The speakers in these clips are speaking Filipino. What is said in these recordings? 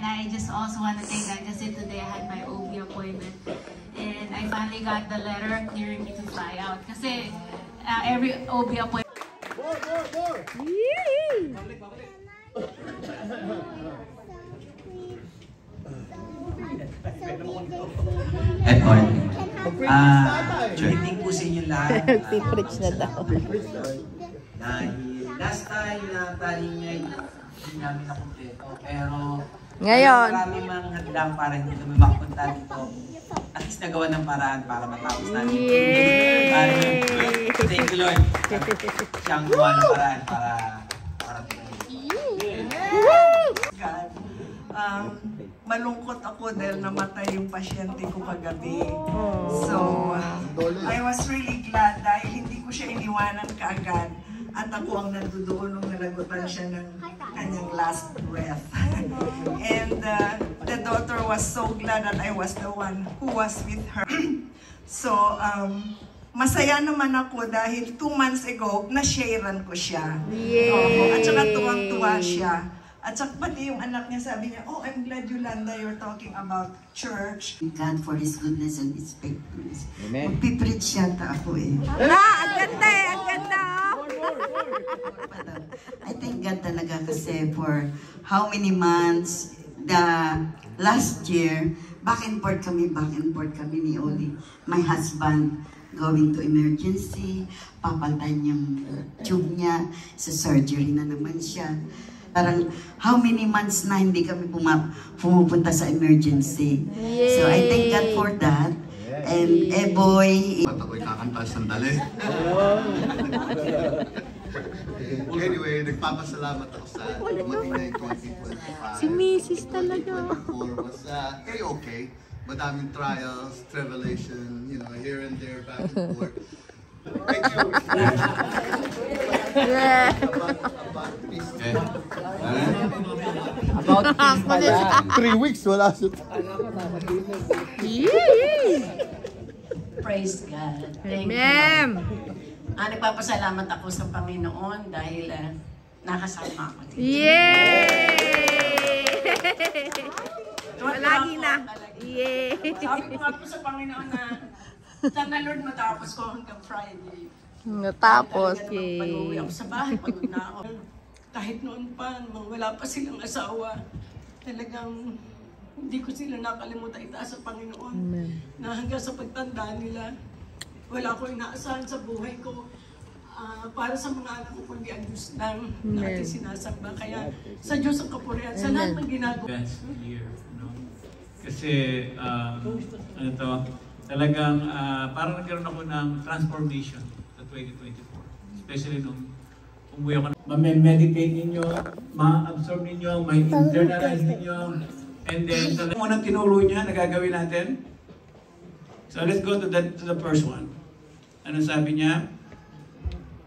And I just also want to thank God kasi today I had my OB appointment. And I finally got the letter clearing me to fly out. Kasi every OB appointment... More! Yee! Edward, hindi po sa inyo lahat. Pipreach na daw. Dahil last time na taling niya, hindi namin na kumpleto. Pero ngayon, marami mang hadlang para hindi kami makapunta dito. At least nagawa ng paraan para matapos natin. Yay! Thank you, Lord. Siyang gawa ng paraan para God. Malungkot ako dahil namatay yung pasyente ko kagabi. So, I was really glad dahil hindi ko siya iniwanan kaagad. At ako ang nandoon nung nalagutan siya ng kanyang last breath. And the doctor was so glad that I was the one who was with her. So, masaya naman ako dahil 2 months ago, na-sharean ko siya. Yay! At saka tuwang-tuwa siya. At saka pati yung anak niya sabi niya, oh, I'm glad Yolanda, you're talking about church. God for His goodness and His faithfulness. Amen. Magpipreach yata ako eh. Ang ganda eh! Ang ganda! I thank God talaga kasi for how many months, the last year, back and forth kami ni Oli, my husband, going to emergency, papatayin yung tube niya, sa surgery na naman siya. Parang how many months na hindi kami pumupunta sa emergency. Yay! So I thank God for that. And boy, ako'y kakanta sandali. Anyway, nagpapasalamat ako sa dumating na yung 2025. Si Mrs. talaga. 2024 was okay. Madaming trials, tribulation, you know, here and there, back and forth. Thank you. Yeah. About peace pala. 3 weeks, wala siya. Praise God. Thank Amen. you. Nagpapasalamat ako sa Panginoon dahil nakasama ako dito. Yay! Palagi na. Yay! Sabi ko nga po sa Panginoon na sana Lord matapos ko hanggang Friday. Natapos. Yay! Pag-uwi ako sa bahay, pagod na ako. Kahit noon pa, wala pa silang asawa, talagang hindi ko sila nakalimutan itaas sa Panginoon. Na hanggang sa pagtanda nila, wala ko inaasahan sa buhay ko. Para sa mga anak ko, kundi ang Diyos lang natin sinasamba. Kaya sa Diyos ang kapurihan, sa lahat ng ginagawa. Best year, no? Kasi, ano to, talagang parang nagkaroon ako ng transformation sa 2024. Especially nung umuwi ako. Ma-meditate ninyo, ma-absorb ninyo, ma-internalize ninyo. And then, sa unang tinuro niya, nagagawin natin. So let's go to the first one. Ano sabi niya?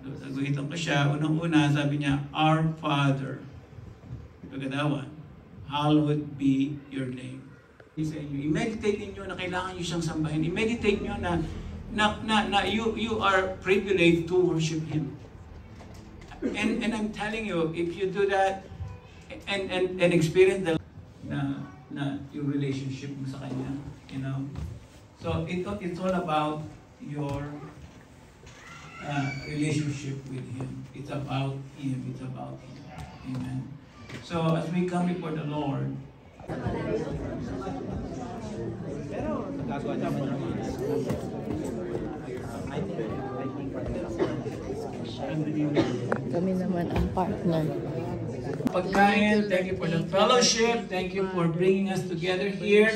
Naguhitan ko siya. Unang-una, sabi niya, Our Father. Look at that one. Hallowed be your name. Sa inyo, i-meditate ninyo na kailangan nyo siyang sambahin. I-meditate nyo na you are privileged to worship Him. And I'm telling you, if you do that and experience the your relationship mo sa Kanya, you know. So it's all about your relationship with Him. It's about Him. It's about Him. Amen. So as we come before the Lord, Kami naman ang partner. pagkain, thank you for the fellowship, thank you for bringing us together here.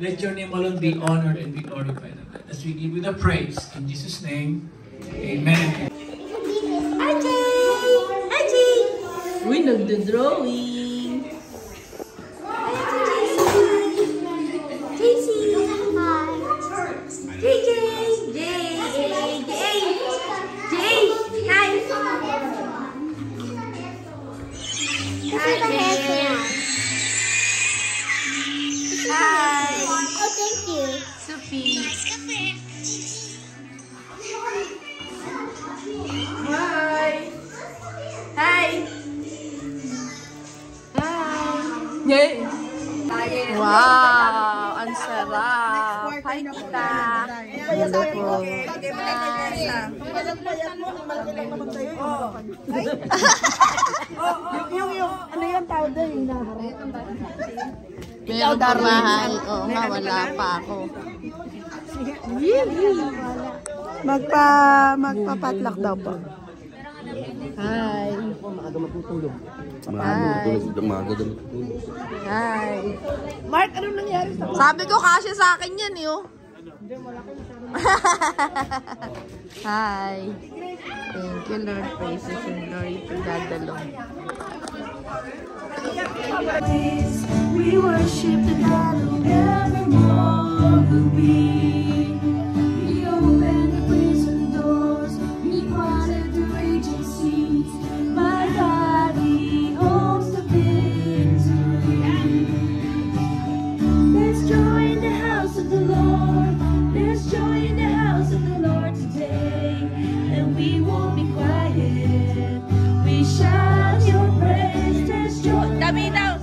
Let your name alone be honored and be glorified. As we give you the praise, in Jesus' name, amen. Uy, nagdo-drawing. beautiful. Ano yung powder yung naharap? Meron pa mahal. Oo nga, wala pa ako. Magpapatlak daw po. Hi. Maaga matutulog. Hi. Mark, anong nangyari sa Sabi ko kasi sa akin yan eh. Hi. Thank you, Lord. Praises and glory to God alone. We worship the God who evermore will be. We open the prison doors, we parted the raging seas. My God, He holds the victory. There's joy in the house of the Lord. There's joy in the house of the Lord today, and we won't be quiet. We shout your praise. There's joy. Dami daw.